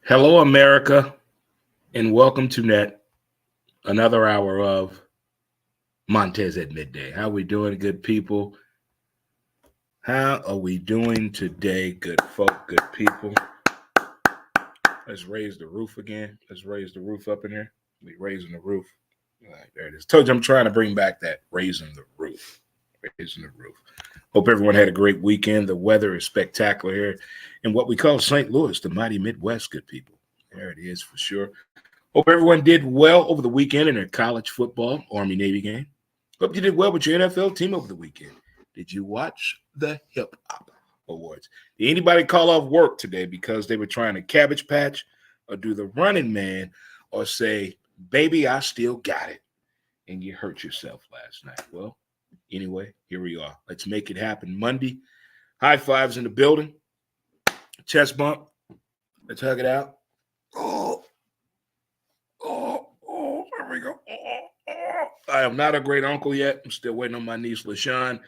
Hello, America, and welcome to another hour of Montez at Midday. How we doing, good people? How are we doing today, good folk, good people? Let's raise the roof again. Let's raise the roof up in here. We raising the roof. All right, there it is. Told you I'm trying to bring back that raising the roof. Raising the roof. Hope everyone had a great weekend. The weather is spectacular here in what we call St. Louis, the mighty Midwest, good people. There it is for sure. Hope everyone did well over the weekend in their college football Army-Navy game. Hope you did well with your NFL team over the weekend. Did you watch the Hip Hop Awards? Did anybody call off work today because they were trying to cabbage patch or do the running man or say, baby, I still got it, and you hurt yourself last night? Well, anyway, here we are. Let's make it happen Monday. High fives in the building. Chest bump. Let's hug it out. There we go. I am not a great uncle yet. I'm still waiting on my niece, LaShawn,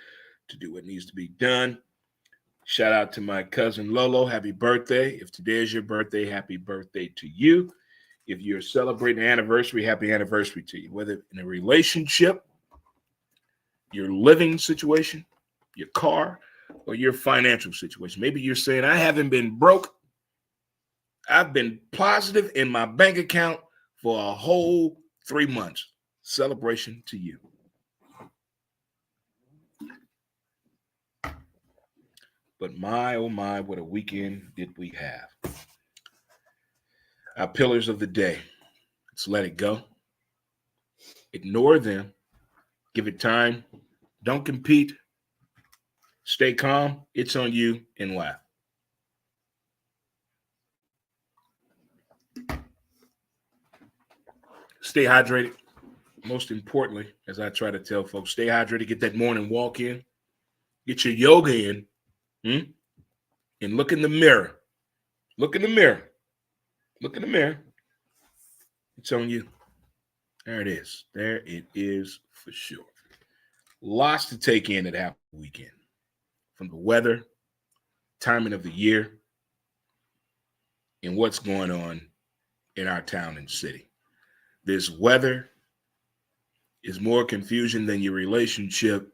to do what needs to be done. Shout out to my cousin Lolo. Happy birthday. If today is your birthday, happy birthday to you. If you're celebrating an anniversary, happy anniversary to you. Whether in a relationship, your living situation, your car, or your financial situation. Maybe you're saying, I haven't been broke. I've been positive in my bank account for a whole 3 months. Celebration to you. But my, oh my, what a weekend did we have. Our pillars of the day. Let's let it go. Ignore them. Give it time. Don't compete. Stay calm. It's on you, and laugh. Stay hydrated. Most importantly, as I try to tell folks, stay hydrated. Get that morning walk in. Get your yoga in. And look in the mirror. Look in the mirror. Look in the mirror. It's on you. There it is. There it is for sure. Lots to take in that happened weekend. From the weather, timing of the year, and what's going on in our town and city. This weather is more confusion than your relationship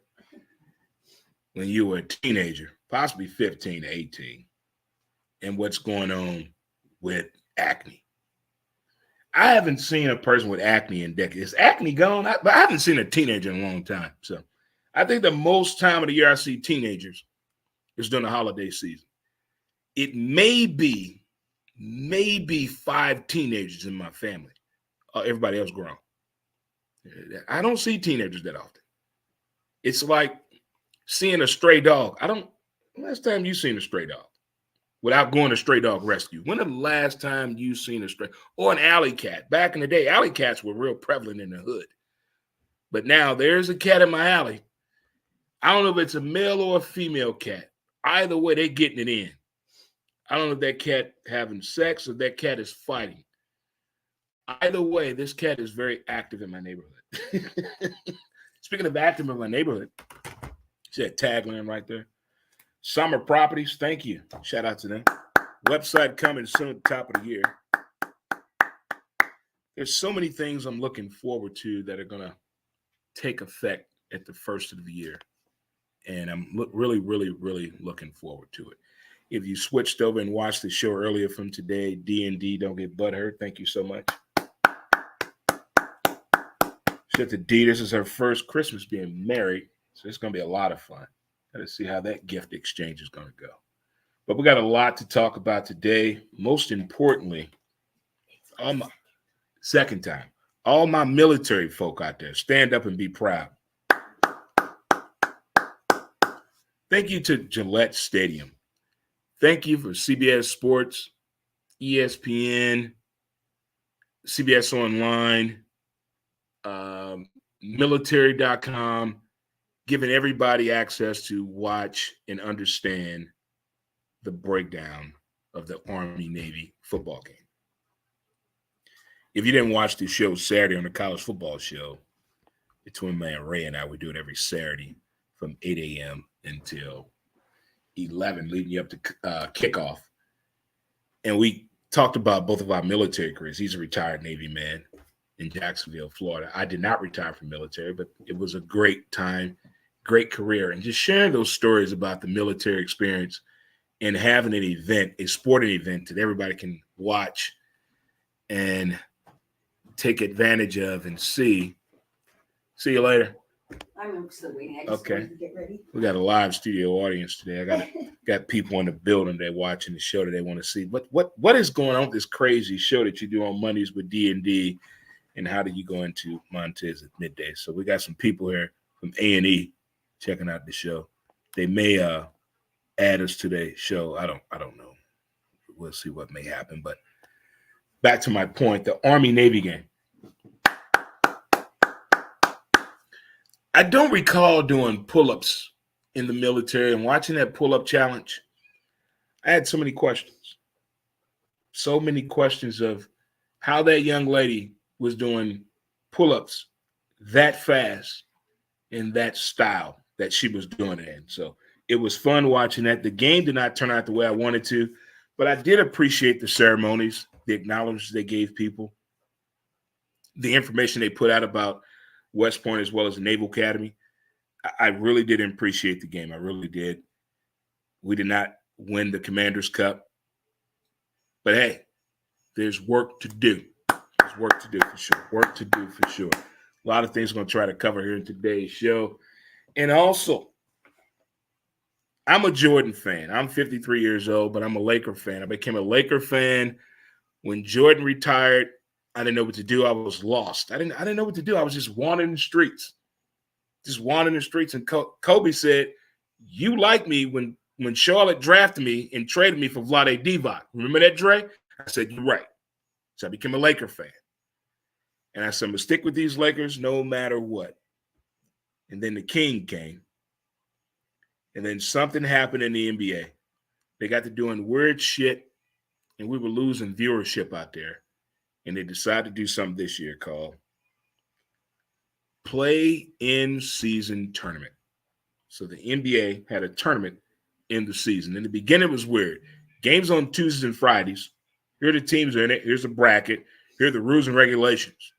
when you were a teenager, possibly 15 to 18, and what's going on with acne. I haven't seen a person with acne in decades. Is acne gone? But I haven't seen a teenager in a long time. So I think the most time of the year I see teenagers is during the holiday season. It may be 5 teenagers in my family. Everybody else grown. I don't see teenagers that often. It's like seeing a stray dog. Last time you seen a stray dog without going to stray dog rescue? When the last time you seen a stray or an alley cat? Back in the day, alley cats were real prevalent in the hood. But now there's a cat in my alley. I don't know if it's a male or a female cat. Either way, they're getting it in. I don't know if that cat having sex or that cat is fighting. Either way, this cat is very active in my neighborhood. Speaking of active in my neighborhood, see that tagline right there? Summer Properties, thank you. Shout out to them. Website coming soon at the top of the year. There's so many things I'm looking forward to that are going to take effect at the first of the year. And I'm really, really, really looking forward to it. If you switched over and watched the show earlier from today, D&D, Don't Get Butthurt, thank you so much. Shout out to D. This is her first Christmas being married, so it's going to be a lot of fun. Got to see how that gift exchange is going to go. But we got a lot to talk about today. Most importantly, all my military folk out there, stand up and be proud. Thank you to Gillette Stadium. Thank you for CBS Sports, ESPN, CBS Online, military.com, giving everybody access to watch and understand the breakdown of the Army-Navy football game. If you didn't watch the show Saturday on the college football show, the twin man Ray and I, we do it every Saturday from 8 a.m. until 11, leading you up to kickoff. And we talked about both of our military careers. He's a retired Navy man in Jacksonville, Florida. I did not retire from military, but it was a great time, great career. And just sharing those stories about the military experience and having an event, a sporting event that everybody can watch and take advantage of and see. See you later. I'm still waiting. I just wanted to get ready. We got a live studio audience today. I got people in the building that watching the show that they want to see. But what is going on with this crazy show that you do on Mondays with D&D, and how do you go into Montez at midday? So we got some people here from A&E checking out the show. They may add us to the show. I don't know. We'll see what may happen. But back to my point, the Army-Navy game. I don't recall doing pull-ups in the military, and watching that pull-up challenge, I had so many questions. So many questions of how that young lady was doing pull-ups that fast in that style that she was doing it in. So it was fun watching that. The game did not turn out the way I wanted to, but I did appreciate the ceremonies, the acknowledgments they gave people, the information they put out about West Point as well as the Naval Academy. I really did appreciate the game. I really did. We did not win the Commander's Cup, but hey, there's work to do. There's work to do for sure. Work to do for sure. A lot of things we're going to try to cover here in today's show. And also, I'm a Jordan fan. I'm 53 years old, but I'm a Laker fan. I became a Laker fan when Jordan retired. I didn't know what to do. I was lost. I didn't know what to do. I was just wandering the streets. And Kobe said, "You like me when Charlotte drafted me and traded me for Vlade Divac. Remember that, Dre?" I said, "You're right." So I became a Laker fan. And I said, "I'm going to stick with these Lakers no matter what." And then the King came. And then something happened in the NBA. They got to doing weird shit, and we were losing viewership out there. And they decided to do something this year called play-in season tournament. So the NBA had a tournament in the season. In the beginning, it was weird. Games on Tuesdays and Fridays. Here are the teams in it. Here's the bracket. Here are the rules and regulations.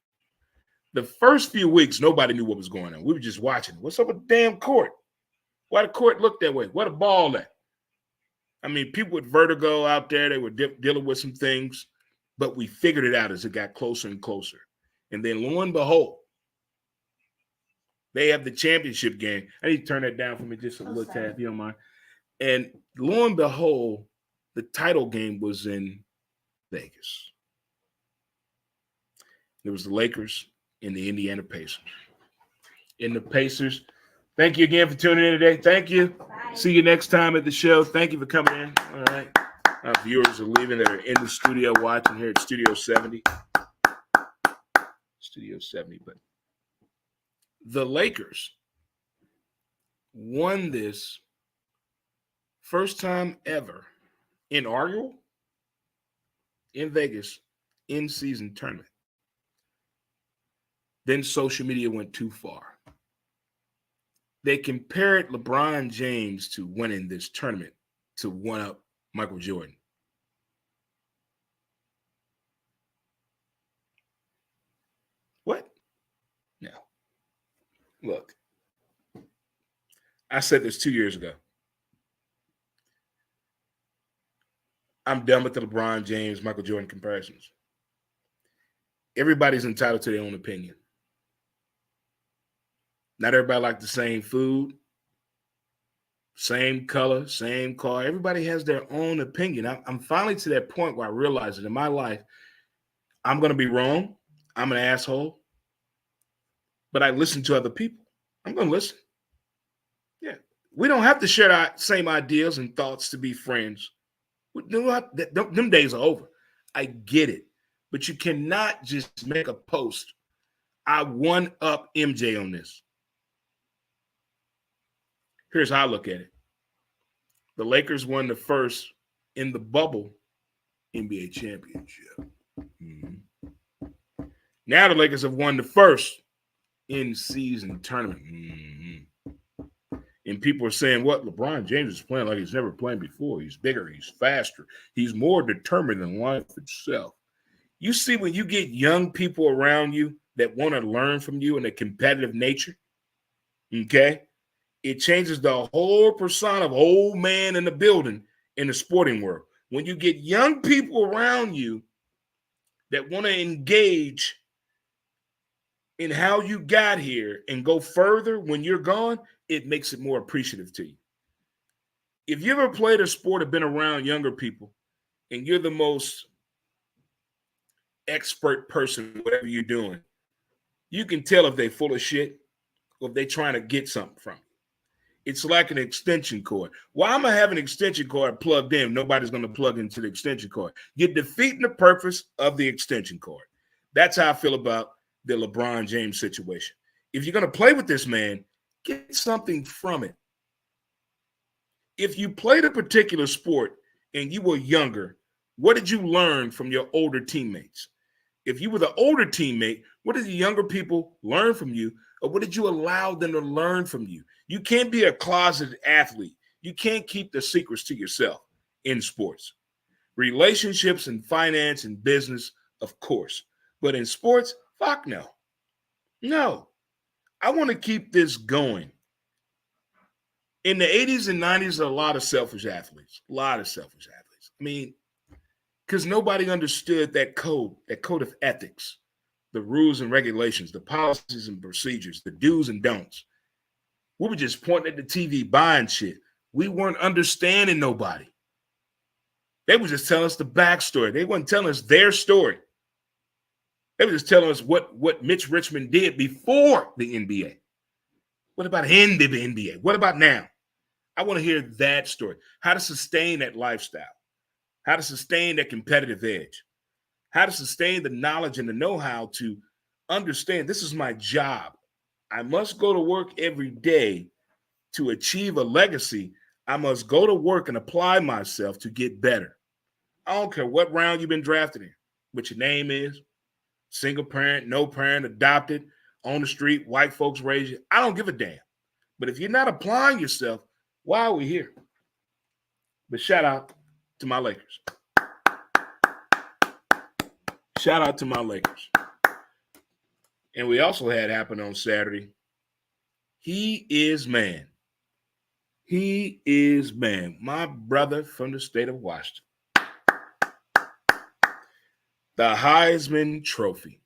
The first few weeks, nobody knew what was going on. We were just watching. What's up with the damn court? Why the court look that way? Where the ball at? I mean, people with vertigo out there, they were dealing with some things, but we figured it out as it got closer and closer. And then lo and behold, they have the championship game. I need to turn that down for me just a little tad, if you don't mind. And lo and behold, the title game was in Vegas. There was the Lakers and the Indiana Pacers. And the Pacers, thank you again for tuning in today. Thank you. Bye. See you next time at the show. Thank you for coming in. All right. Our viewers are leaving that are in the studio watching here at Studio 70. Studio 70. But the Lakers won this first time ever, inaugural, in Vegas, in-season tournament. Then social media went too far. They compared LeBron James to winning this tournament to one-up Michael Jordan. What? No. Look, I said this 2 years ago. I'm done with the LeBron James, Michael Jordan comparisons. Everybody's entitled to their own opinion. Not everybody likes the same food, same color, same car. Everybody has their own opinion. I'm finally to that point where I realize that in my life, I'm going to be wrong. I'm an asshole. But I listen to other people. I'm going to listen. Yeah. We don't have to share our same ideas and thoughts to be friends. Them days are over. I get it. But you cannot just make a post. I one up MJ on this. Here's how I look at it. The Lakers won the first in the bubble NBA championship. Mm-hmm. Now the Lakers have won the first in-season tournament. Mm-hmm. And people are saying, what? LeBron James is playing like he's never played before. He's bigger. He's faster. He's more determined than life itself. You see, when you get young people around you that want to learn from you in a competitive nature, okay, it changes the whole persona of old man in the building in the sporting world. When you get young people around you that want to engage in how you got here and go further when you're gone, it makes it more appreciative to you. If you ever played a sport or been around younger people and you're the most expert person, whatever you're doing, you can tell if they're full of shit or if they're trying to get something from you. It's like an extension cord. Why am I having an extension cord plugged in? Nobody's going to plug into the extension cord. You're defeating the purpose of the extension cord. That's how I feel about the LeBron James situation. If you're going to play with this man, get something from it. If you played a particular sport and you were younger, what did you learn from your older teammates? If you were the older teammate, what did the younger people learn from you? Or what did you allow them to learn from you? You can't be a closeted athlete. You can't keep the secrets to yourself in sports. Relationships and finance and business, of course. But in sports, fuck no. No. I want to keep this going. In the 80s and 90s, a lot of selfish athletes. I mean, because nobody understood that code of ethics, the rules and regulations, the policies and procedures, the do's and don'ts. We were just pointing at the TV, buying shit. We weren't understanding nobody. They were just telling us the backstory. They weren't telling us their story. They were just telling us what Mitch Richmond did before the NBA. What about in the NBA? What about now? I want to hear that story. How to sustain that lifestyle. How to sustain that competitive edge. How to sustain the knowledge and the know-how to understand this is my job. I must go to work every day to achieve a legacy. I must go to work and apply myself to get better. I don't care what round you've been drafted in, what your name is, single parent, no parent, adopted, on the street, white folks raise you. I don't give a damn. But if you're not applying yourself, why are we here? But shout out to my Lakers. Shout out to my Lakers. And we also had happen on Saturday. He is man. He is man. My brother from the state of Washington. The Heisman Trophy.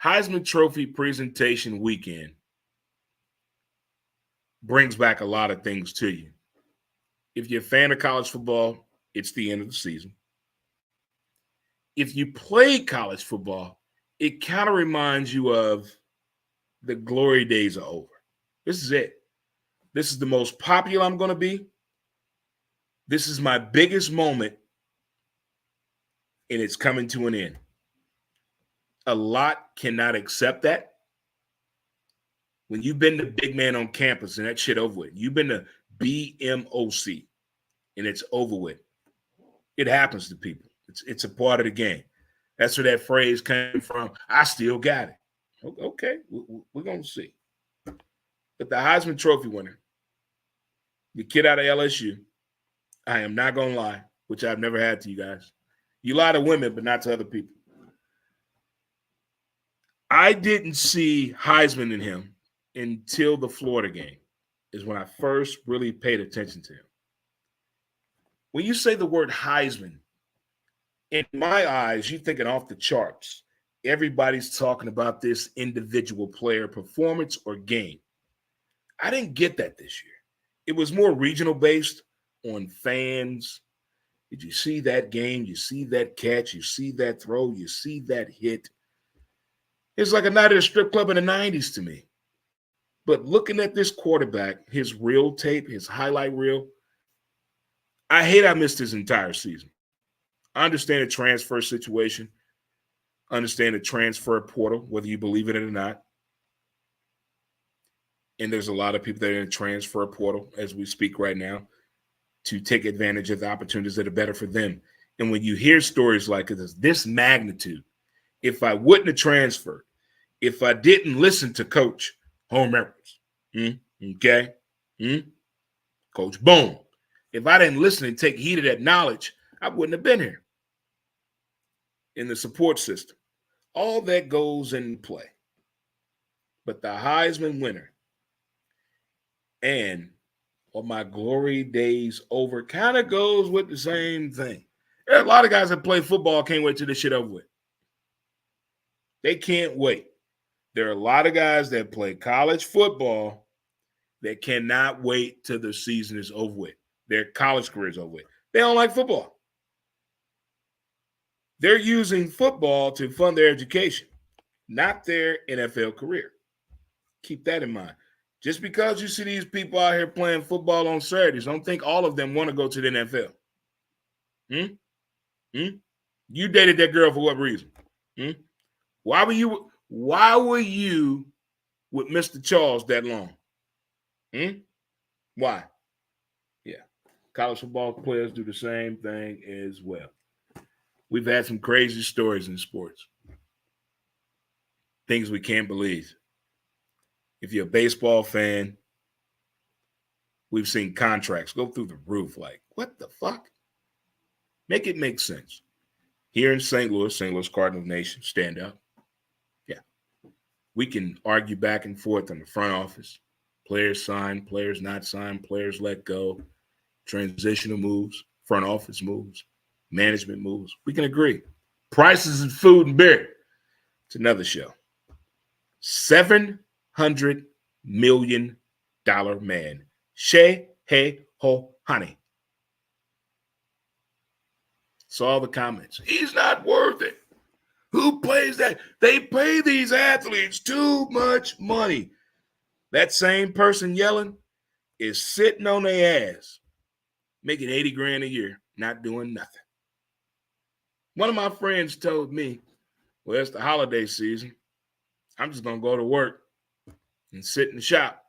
Heisman Trophy presentation weekend brings back a lot of things to you. If you're a fan of college football, it's the end of the season. If you play college football, it kind of reminds you of the glory days are over. This is it. This is the most popular I'm going to be. This is my biggest moment, and it's coming to an end. A lot cannot accept that. When you've been the big man on campus and that shit over with, you've been the BMOC, and it's over with. It happens to people. It's a part of the game. That's where that phrase came from. I still got it. Okay, we're going to see. But the Heisman Trophy winner, the kid out of LSU, I am not going to lie, which I've never had to you guys. You lie to women, but not to other people. I didn't see Heisman in him until the Florida game is when I first really paid attention to him. When you say the word Heisman, in my eyes, you're thinking off the charts. Everybody's talking about this individual player performance or game. I didn't get that this year. It was more regional based on fans. Did you see that game? You see that catch? You see that throw? You see that hit? It's like a night at a strip club in the 90s to me. But looking at this quarterback, his reel tape, his highlight reel, I hate I missed his entire season. I understand the transfer situation, understand the transfer portal, whether you believe in it or not. And there's a lot of people that are in the transfer portal as we speak right now to take advantage of the opportunities that are better for them. And when you hear stories like this magnitude, if I wouldn't have transferred, if I didn't listen to Coach Home Edwards, okay, Coach Boom. If I didn't listen and take heed of that knowledge, I wouldn't have been here. In the support system. All that goes in play. But the Heisman winner and "Are my glory days over" kind of goes with the same thing. There are a lot of guys that play football can't wait till this shit over with. They can't wait. There are a lot of guys that play college football that cannot wait till the season is over with. Their college career is over with. They don't like football. They're using football to fund their education, not their NFL career. Keep that in mind. Just because you see these people out here playing football on Saturdays, don't think all of them want to go to the NFL. You dated that girl for what reason? Why were you with Mr. Charles that long? Why? Yeah. College football players do the same thing as well. We've had some crazy stories in sports. Things we can't believe. If you're a baseball fan, we've seen contracts go through the roof. Like, what the fuck? Make it make sense. Here in St. Louis Cardinal Nation, stand up. Yeah. We can argue back and forth in the front office. Players sign, players not sign, players let go, transitional moves, front office moves, management moves. We can agree. Prices of food and beer. It's another show. $700 million man. Shea Hey Ho Honey. Saw the comments. He's not worth it. Who pays that? They pay these athletes too much money. That same person yelling is sitting on their ass, making 80 grand a year, not doing nothing. One of my friends told me, well, it's the holiday season. I'm just going to go to work and sit in the shop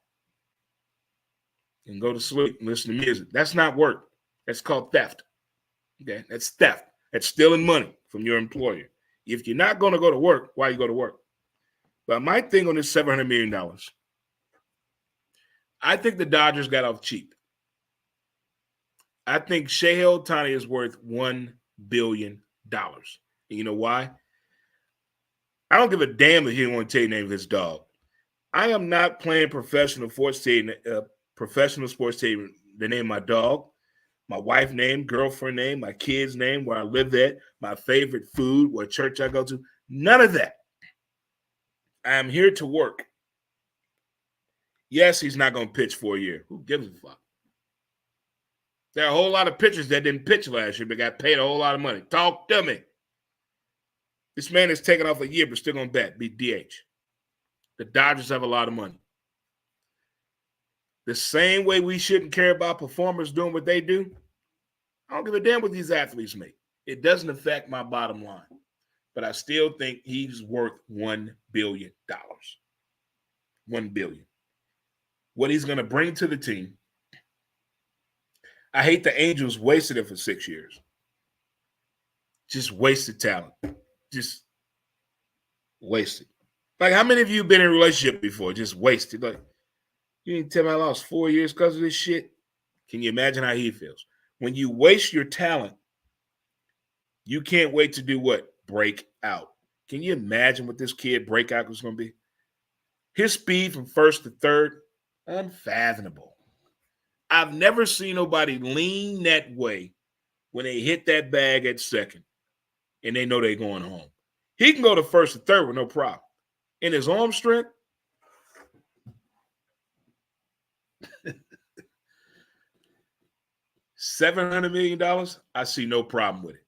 and go to sleep and listen to music. That's not work. That's called theft. Okay, that's theft. That's stealing money from your employer. If you're not going to go to work, why you go to work? But my thing on this $700 million, I think the Dodgers got off cheap. I think Shohei Ohtani is worth $1 billion. And you know why? I don't give a damn if he didn't want to tell you the name of his dog. I am not playing professional sports team, the name of my dog, my wife name, girlfriend name, my kids name, where I live at, my favorite food, what church I go to. None of that. I am here to work. Yes, he's not going to pitch for a year. Who gives a fuck? There are a whole lot of pitchers that didn't pitch last year but got paid a whole lot of money. Talk to me. This man is taking off a year but still going to be DH. The Dodgers have a lot of money. The same way we shouldn't care about performers doing what they do, I don't give a damn what these athletes make. It doesn't affect my bottom line. But I still think he's worth $1 billion. $1 billion. What he's going to bring to the team. I hate the Angels wasted it for 6 years. Just wasted talent. Just wasted. Like, how many of you have been in a relationship before? Just wasted. Like, you didn't tell me I lost 4 years because of this shit? Can you imagine how he feels? When you waste your talent, you can't wait to do what? Break out. Can you imagine what this kid breakout was going to be? His speed from first to third, unfathomable. I've never seen nobody lean that way when they hit that bag at second and they know they're going home. He can go to first to third with no problem. In his arm strength, $700 million, I see no problem with it.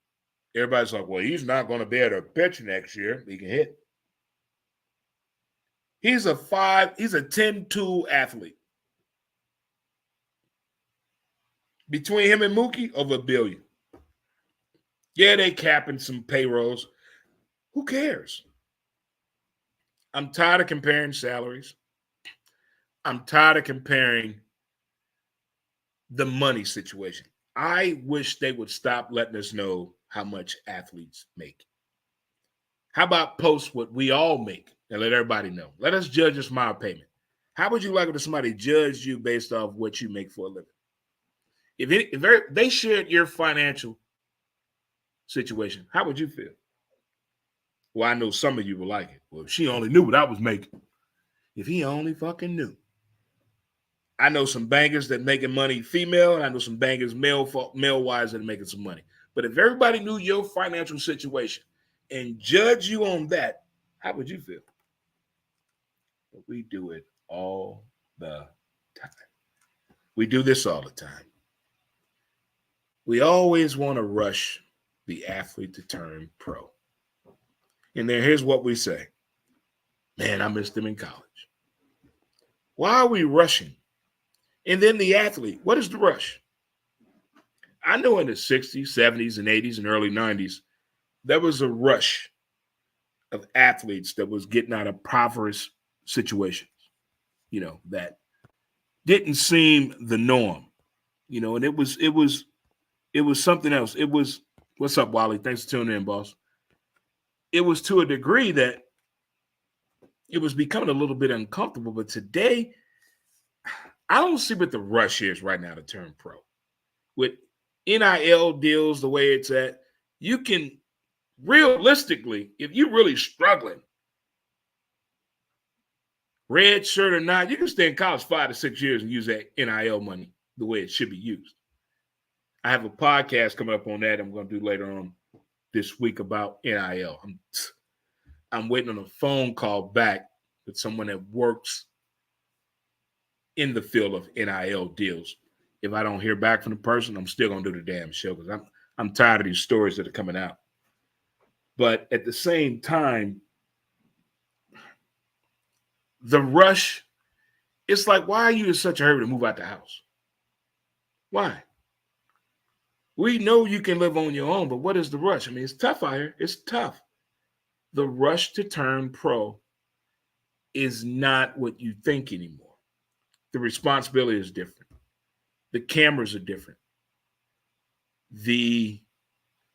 Everybody's like, well, he's not going to be able to pitch next year. He can hit. He's a 10-tool athlete. Between him and Mookie, over $1 billion. Yeah, they capping some payrolls. Who cares? I'm tired of comparing salaries. I'm tired of comparing the money situation. I wish they would stop letting us know how much athletes make. How about post what we all make and let everybody know? Let us judge a smile payment. How would you like if somebody judged you based off what you make for a living? If they shared your financial situation, how would you feel? Well, I know some of you will like it. Well, if she only knew what I was making. If he only fucking knew. I know some bangers that making money female, and I know some bangers male-wise that are making some money. But if everybody knew your financial situation and judge you on that, how would you feel? But we do it all the time. We do this all the time. We always want to rush the athlete to turn pro. And then here's what we say. Man, I missed them in college. Why are we rushing? And then the athlete, what is the rush? I know in the 60s, 70s, and 80s, and early 90s, there was a rush of athletes that was getting out of impoverished situations, that didn't seem the norm, and it was something else. It was, what's up, Wally? Thanks for tuning in, boss. It was to a degree that it was becoming a little bit uncomfortable, but today, I don't see what the rush is right now to turn pro. With NIL deals the way it's at, you can realistically, if you're really struggling, red shirt or not, you can stay in college 5 to 6 years and use that NIL money the way it should be used. I have a podcast coming up on that I'm going to do later on this week about NIL. I'm waiting on a phone call back with someone that works in the field of NIL deals. If I don't hear back from the person, I'm still going to do the damn show because I'm tired of these stories that are coming out. But at the same time, the rush, it's like, why are you in such a hurry to move out the house? Why? We know you can live on your own, but what is the rush? I mean, it's tough out here. It's tough. The rush to turn pro is not what you think anymore. The responsibility is different. The cameras are different. The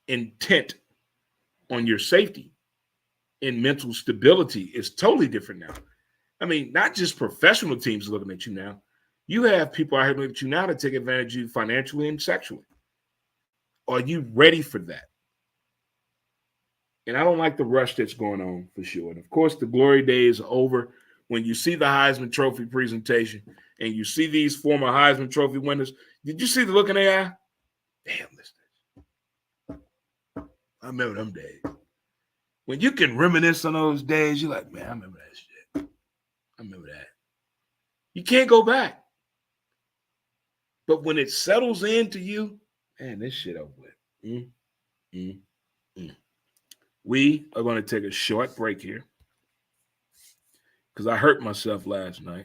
intent on your safety and mental stability is totally different now. I mean, not just professional teams looking at you now. You have people out here looking at you now to take advantage of you financially and sexually. Are you ready for that? And I don't like the rush that's going on for sure. And of course, the glory days are over. When you see the Heisman Trophy presentation and you see these former Heisman Trophy winners, did you see the look in their eye? Damn, listen. I remember them days. When you can reminisce on those days, you're like, man, I remember that shit. I remember that. You can't go back. But when it settles into you, man, this shit over with. We are going to take a short break here because I hurt myself last night.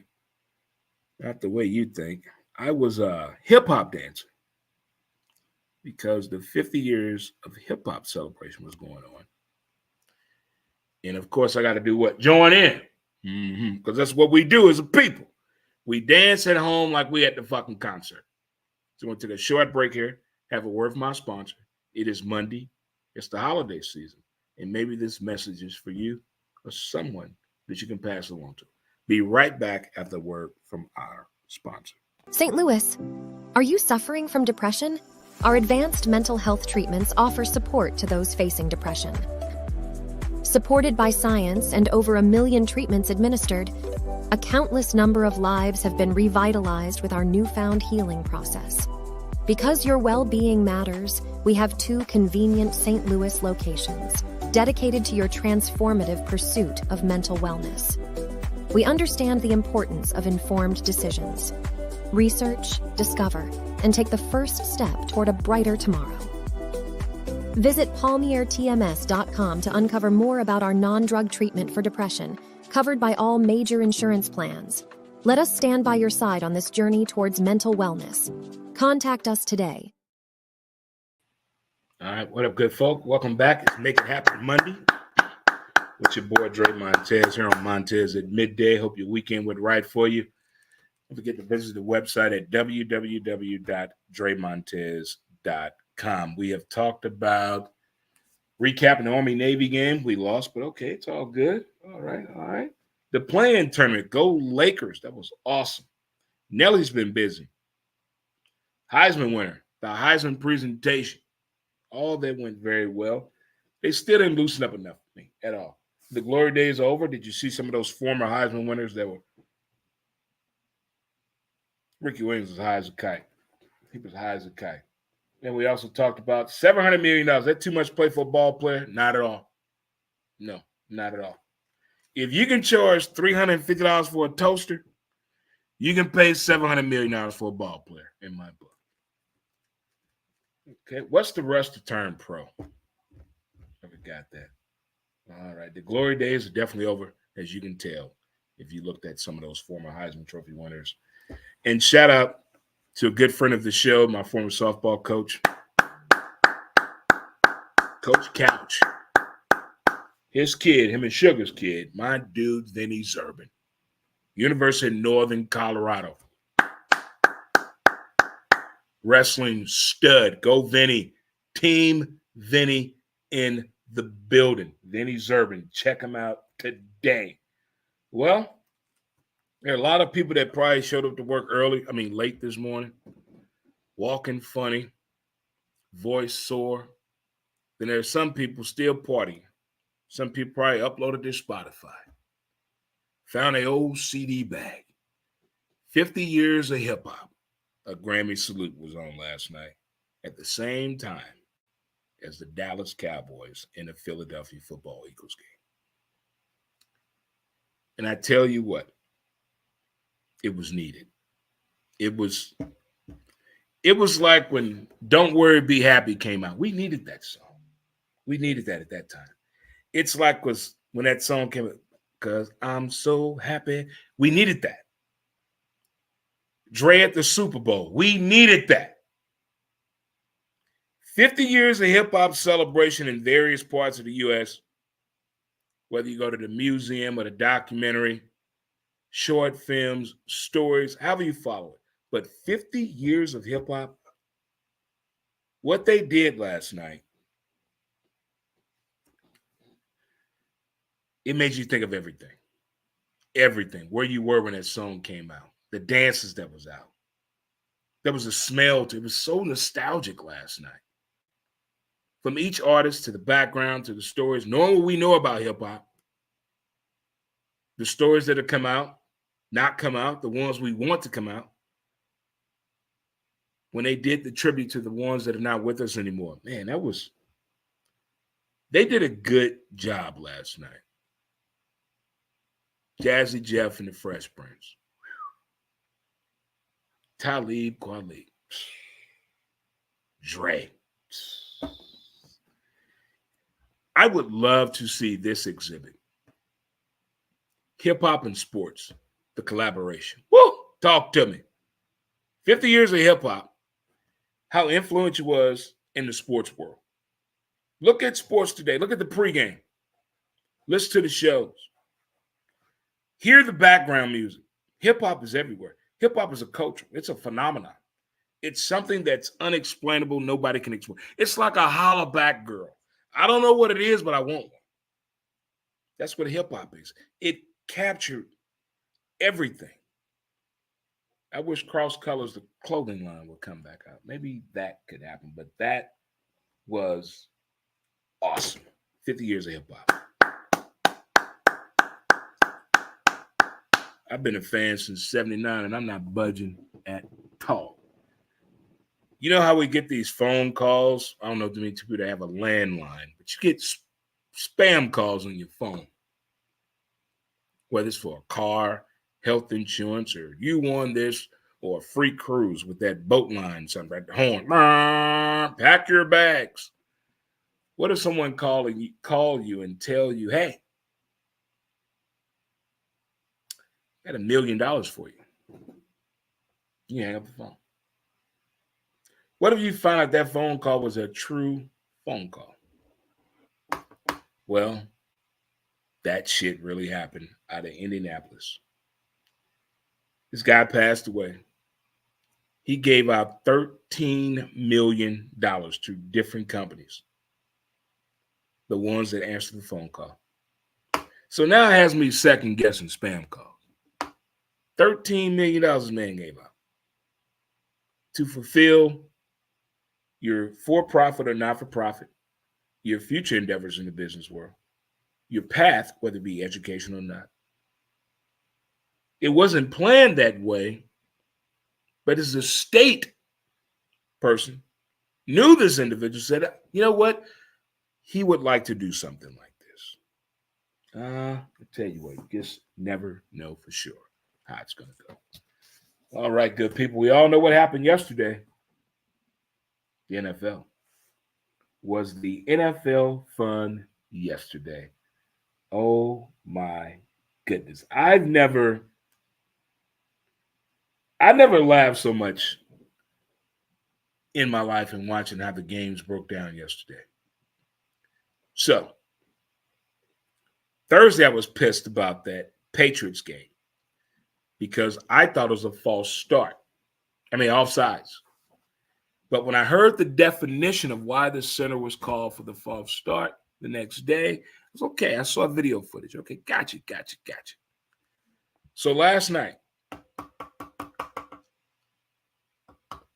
Not the way you think. I was a hip-hop dancer because the 50 years of hip-hop celebration was going on. And, of course, I got to do what? Join in. Because that's what we do as a people. We dance at home like we at the fucking concert. So we're going to take a short break here, have a word from our sponsor. It is Monday. It's the holiday season. And maybe this message is for you or someone that you can pass along to. Be right back after a word from our sponsor. St. Louis, are you suffering from depression? Our advanced mental health treatments offer support to those facing depression. Supported by science and over 1 million treatments administered, a countless number of lives have been revitalized with our newfound healing process. Because your well-being matters, we have 2 convenient St. Louis locations dedicated to your transformative pursuit of mental wellness. We understand the importance of informed decisions. Research, discover, and take the first step toward a brighter tomorrow. Visit palmiertms.com to uncover more about our non-drug treatment for depression, covered by all major insurance plans. Let us stand by your side on this journey towards mental wellness. Contact us today. All right, what up, good folk? Welcome back. It's Make It Happen Monday with your boy Dre Montez here on Montez at Midday. Hope your weekend went right for you. Don't forget to visit the website at www.dremontez.com. We have talked about recapping the Army-Navy game. We lost, but okay, it's all good. All right. The play-in tournament, go Lakers. That was awesome. Nelly's been busy. Heisman winner, the Heisman presentation. All that went very well. They still didn't loosen up enough for me at all. The glory days are over. Did you see some of those former Heisman winners that were? Ricky Williams was high as a kite. He was high as a kite. And we also talked about $700 million. Is that too much to play for a ball player? Not at all. No, not at all. If you can charge $350 for a toaster, you can pay $700 million for a ball player, in my book. Okay, what's the rush to turn pro? Never got that. All right, the glory days are definitely over, as you can tell, if you looked at some of those former Heisman Trophy winners. And shout out to a good friend of the show, my former softball coach, Coach Couch. His kid, him and Sugar's kid, my dude, Vinny Zerbin, University of Northern Colorado. Wrestling stud. Go Vinny. Team Vinny in the building. Vinny Zerbin. Check him out today. Well, there are a lot of people that probably showed up to work late this morning. Walking funny. Voice sore. Then there's some people still partying. Some people probably uploaded their Spotify. Found an old CD bag. 50 years of hip-hop. A Grammy salute was on last night at the same time as the Dallas Cowboys in the Philadelphia Football Eagles game. And I tell you what, it was needed. It was like when Don't Worry, Be Happy came out. We needed that song. We needed that at that time. It's like when that song came out, because I'm so happy. We needed that. Dre at the Super Bowl. We needed that. 50 years of hip-hop celebration in various parts of the U.S., whether you go to the museum or the documentary, short films, stories, however you follow it. But 50 years of hip-hop, what they did last night, it made you think of everything. Everything. Where you were when that song came out. The dances that was out. There was a smell to it. It was so nostalgic last night. From each artist to the background to the stories, knowing what we know about hip-hop, the stories that have come out, not come out, the ones we want to come out. When they did the tribute to the ones that are not with us anymore. Man, they did a good job last night. Jazzy Jeff and the Fresh Prince. Talib Kweli. Dre. I would love to see this exhibit. Hip-hop and sports, the collaboration. Woo! Talk to me. 50 years of hip-hop, how influential it was in the sports world. Look at sports today. Look at the pregame. Listen to the shows. Hear the background music. Hip-hop is everywhere. Hip-hop is a culture. It's a phenomenon. It's something that's unexplainable. Nobody can explain. It's like a holla back girl. I don't know what it is, but I want one. That's what hip-hop is. It captured everything. I wish Cross Colors, the clothing line, would come back out. Maybe that could happen, but that was awesome. 50 years of hip-hop. I've been a fan since 79, and I'm not budging at all. You know how we get these phone calls? I don't know if many people that have a landline, but you get spam calls on your phone. Whether it's for a car, health insurance, or you won this, or a free cruise with that boat line, something at the horn. Pack your bags. What if someone call you and tell you, hey, I got $1 million for you. You hang up the phone. What if you find out that phone call was a true phone call? Well, that shit really happened out of Indianapolis. This guy passed away. He gave out $13 million to different companies, the ones that answered the phone call. So now it has me second guessing spam calls. $13 million this man gave out to fulfill your for-profit or not-for-profit, your future endeavors in the business world, your path, whether it be education or not. It wasn't planned that way, but as a state person, knew this individual, said, you know what? He would like to do something like this. I tell you what, you just never know for sure how it's going to go. All right, good people. We all know what happened yesterday. The NFL. Was the NFL fun yesterday? Oh my goodness. I never laughed so much in my life in watching how the games broke down yesterday. So, Thursday I was pissed about that Patriots game because I thought it was a false start. Offsides. But when I heard the definition of why the center was called for the false start the next day, I was okay. I saw video footage. Okay, gotcha. So last night,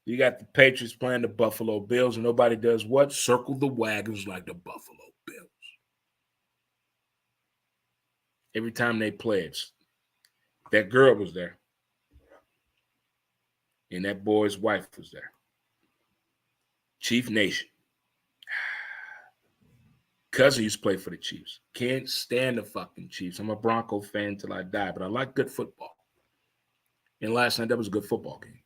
you got the Patriots playing the Buffalo Bills, and nobody does what? Circle the wagons like the Buffalo Bills. Every time they played, that girl was there. And that boy's wife was there. Chief Nation. Cousin used to play for the Chiefs. Can't stand the fucking Chiefs. I'm a Bronco fan till I die, but I like good football. And last night, that was a good football game.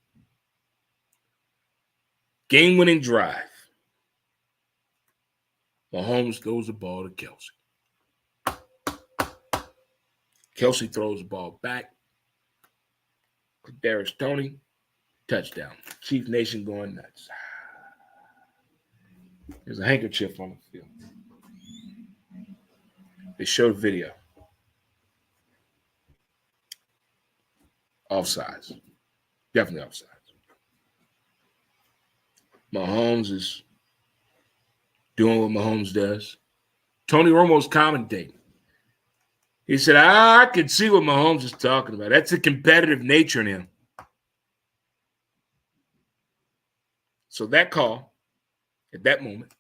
Game-winning drive. Mahomes throws the ball to Kelsey. Kelsey throws the ball back. Kadarius Toney, touchdown. Chief Nation going nuts. There's a handkerchief on the field. They showed video. Offsides. Definitely offsides. Mahomes is doing what Mahomes does. Tony Romo's commentating. He said, I can see what Mahomes is talking about. That's a competitive nature in him. So that call, at that moment,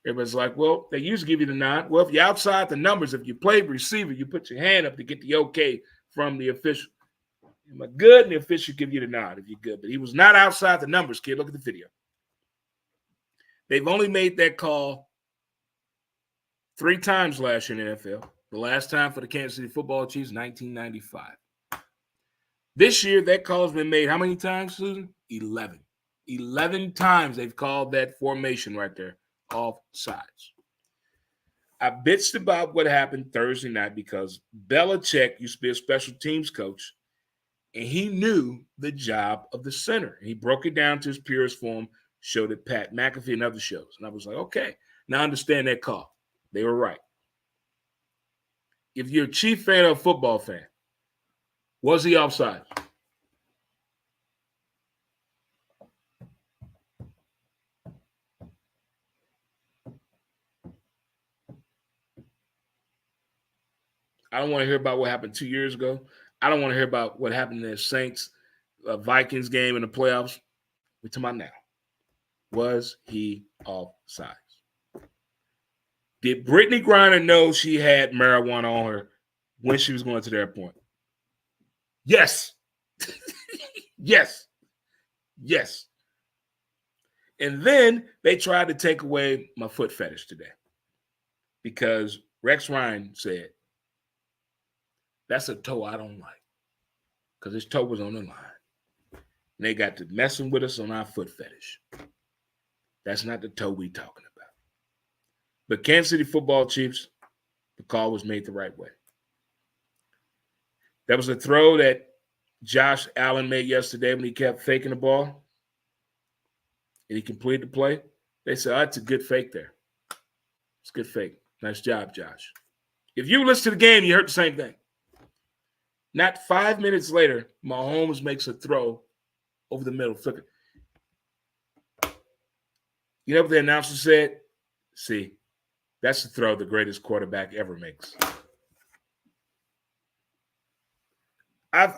everybody's like, well, they usually give you the nod. Well, if you're outside the numbers, if you played receiver, you put your hand up to get the okay from the official. Am I good? And the official give you the nod if you're good. But he was not outside the numbers, kid. Look at the video. They've only made that call 3 times last year in the NFL. The last time for the Kansas City Football Chiefs, 1995. This year, that call has been made how many times, Susan? 11. 11 times they've called that formation right there, offsides. I bitched about what happened Thursday night because Belichick used to be a special teams coach, and he knew the job of the center. He broke it down to his purest form, showed it Pat McAfee and other shows. And I was like, okay, now I understand that call. They were right. If you're a Chief fan or a football fan, was he offside? I don't want to hear about what happened 2 years ago. I don't want to hear about what happened in the Saints Vikings game in the playoffs. We're talking about now. Was he offside? Did Brittany Griner know she had marijuana on her when she was going to the airport? Yes. Yes. And then they tried to take away my foot fetish today because Rex Ryan said, that's a toe I don't like because his toe was on the line. And they got to messing with us on our foot fetish. That's not the toe we talking about. But Kansas City Football Chiefs, the call was made the right way. That was a throw that Josh Allen made yesterday when he kept faking the ball. And he completed the play. They said, oh, that's a good fake there. It's a good fake. Nice job, Josh. If you listen to the game, you heard the same thing. Not 5 minutes later, Mahomes makes a throw over the middle. Flicker. You know what the announcer said? See, that's the throw the greatest quarterback ever makes.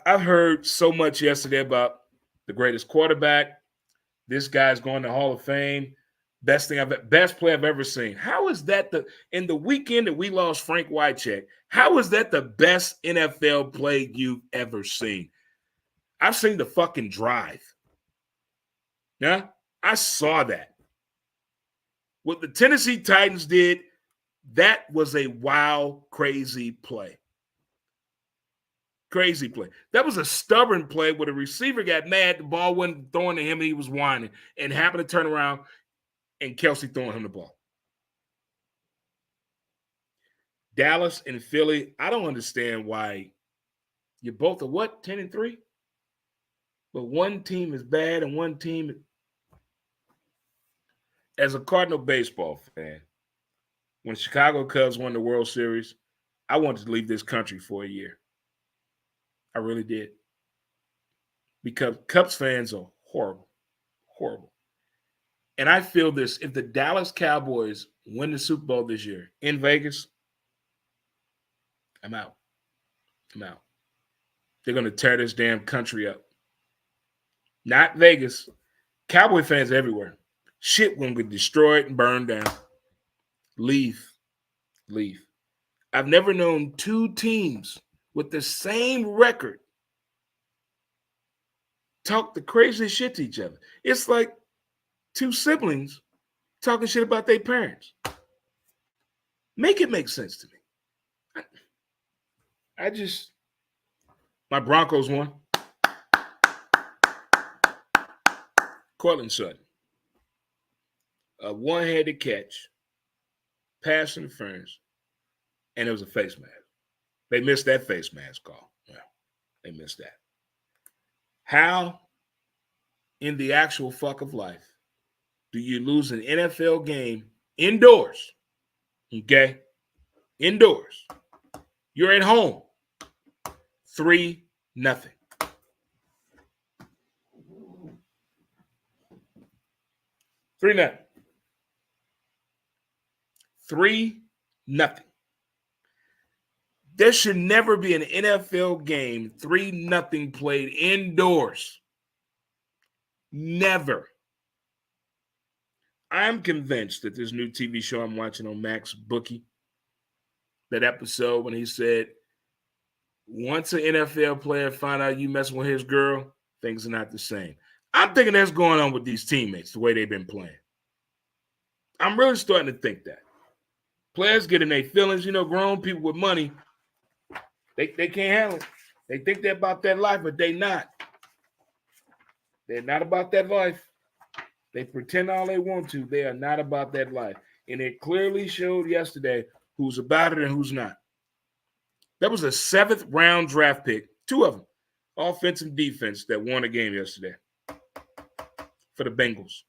I've heard so much yesterday about the greatest quarterback. This guy's going to Hall of Fame. Best play I've ever seen. How is that in the weekend that we lost Frank Wycheck? How is that the best NFL play you've ever seen? I've seen the fucking drive. Yeah, I saw that. What the Tennessee Titans did, that was a wild, crazy play. Crazy play. That was a stubborn play where the receiver got mad, the ball wasn't throwing to him, and he was whining, and happened to turn around and Kelsey throwing him the ball. Dallas and Philly, I don't understand why you both are what, 10-3? But one team is bad and one team. As a Cardinal baseball fan, when Chicago Cubs won the World Series, I wanted to leave this country for a year. I really did. Because Cubs fans are horrible. Horrible. And I feel this, if the Dallas Cowboys win the Super Bowl this year in Vegas, I'm out. I'm out. They're going to tear this damn country up. Not Vegas. Cowboy fans everywhere. Shit going to get destroyed and burned down. Leave. Leave. I've never known two teams with the same record talk the craziest shit to each other. It's like two siblings talking shit about their parents. Make it make sense to me. My Broncos won. Cortland Sutton. A one-handed catch, pass interference, and it was a face mask. They missed that face mask call. Well, they missed that. How in the actual fuck of life do you lose an NFL game indoors? Okay? Indoors. You're at home. 3-0. 3-0. 3-0. There should never be an NFL game 3-0 played indoors. Never. I'm convinced that this new TV show I'm watching on Max Bookie, that episode when he said, once an NFL player find out you messing with his girl, things are not the same. I'm thinking that's going on with these teammates, the way they've been playing. I'm really starting to think that. Players get in their feelings, grown people with money, they can't handle it. They think they're about that life, but they not. They're not about that life. They pretend all they want to. They are not about that life. And it clearly showed yesterday who's about it and who's not. That was a 7th round draft pick, 2 of them, offense and defense, that won a game yesterday for the Bengals.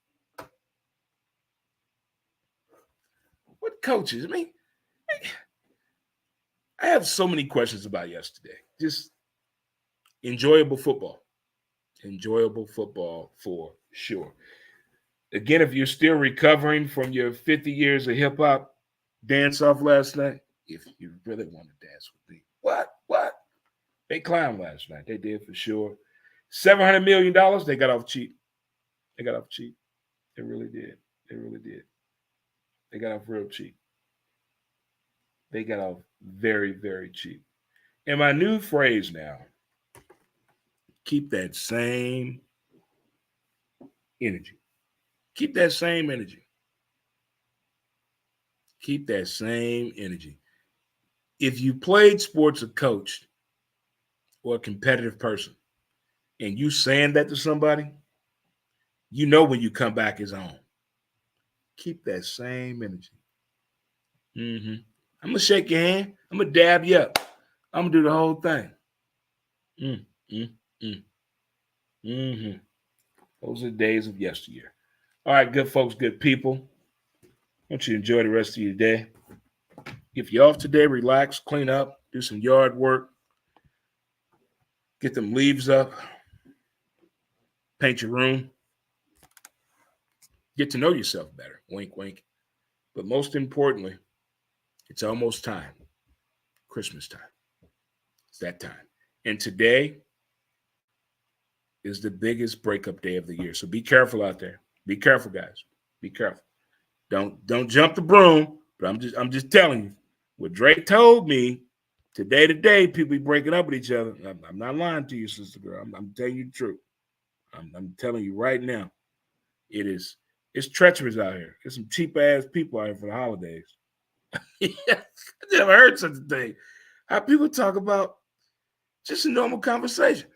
What coaches? I have so many questions about yesterday. Just enjoyable football. Enjoyable football for sure. Again, if you're still recovering from your 50 years of hip-hop dance-off last night, if you really want to dance with me, what? They clowned last night. They did for sure. $700 million, they got off cheap. They got off cheap. They really did. They really did. They got off real cheap. They got off very, very cheap. And my new phrase now, keep that same energy. Keep that same energy. Keep that same energy. If you played sports or coached or a competitive person and you saying that to somebody, you know when you come back is on. Keep that same energy. I'm going to shake your hand. I'm going to dab you up. I'm going to do the whole thing. Those are the days of yesteryear. All right, good folks, good people. I want you to enjoy the rest of your day. If you're off today, relax, clean up, do some yard work, get them leaves up, paint your room, get to know yourself better. Wink, wink. But most importantly, it's almost time. Christmas time. It's that time. And today is the biggest breakup day of the year. So be careful out there. Be careful, guys. Be careful. Don't jump the broom. But I'm just telling you what Drake told me. Today, people be breaking up with each other. I'm not lying to you, sister girl. I'm telling you the truth. I'm telling you right now. It's treacherous out here. There's some cheap ass people out here for the holidays. I never heard such a thing. How people talk about just a normal conversation.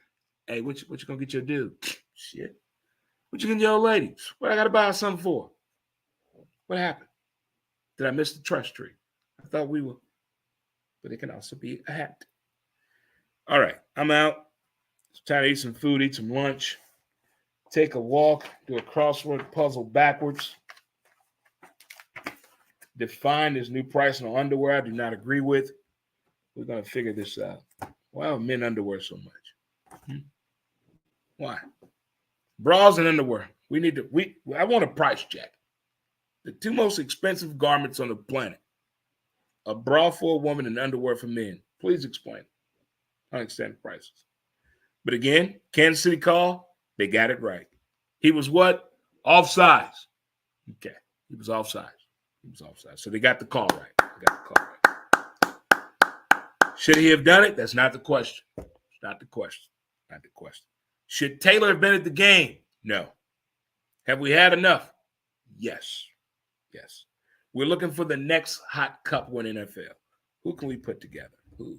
Hey, what you gonna get your dude? Shit. What you getting your old lady? What I gotta buy something for? What happened? Did I miss the trust tree? I thought we were, but it can also be a hat. All right, I'm out. It's time to eat some food, eat some lunch, take a walk, do a crossword puzzle backwards. Define this new pricing on underwear I do not agree with. We're gonna figure this out. Why are men underwear so much? Why? Bras and underwear. I want a price check. The two most expensive garments on the planet. A bra for a woman and underwear for men. Please explain. I understand the prices. But again, Kansas City call, they got it right. He was what? Offsides. Okay. He was offsides. So they got the call right. Should he have done it? That's not the question. It's not the question. Should Taylor have been at the game? No. Have we had enough? Yes. We're looking for the next hot couple in NFL. Who can we put together? Who?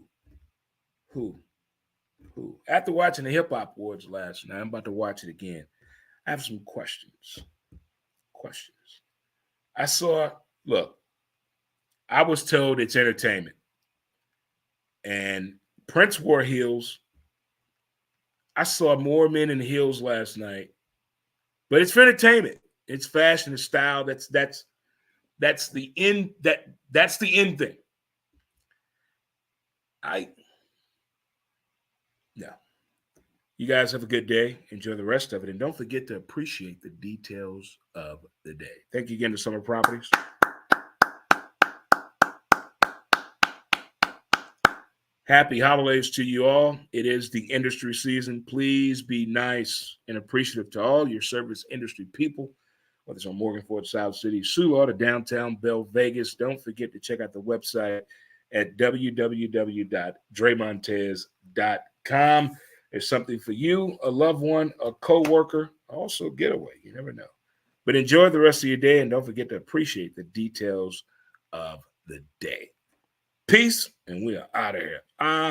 After watching the Hip Hop Awards last night, I'm about to watch it again. I have some questions. I was told it's entertainment. And Prince wore heels. I saw more men in heels last night. But it's for entertainment. It's fashion and style. That's the end. That's the end thing. No. You guys have a good day. Enjoy the rest of it. And don't forget to appreciate the details of the day. Thank you again to Summer Properties. Happy holidays to you all. It is the industry season. Please be nice and appreciative to all your service industry people, whether it's on Morgan Ford, South City, Sula, to downtown Bell Vegas. Don't forget to check out the website at www.dremontez.com. There's something for you, a loved one, a co-worker, also a getaway. You never know. But enjoy the rest of your day, and don't forget to appreciate the details of the day. Peace, and we are out of here.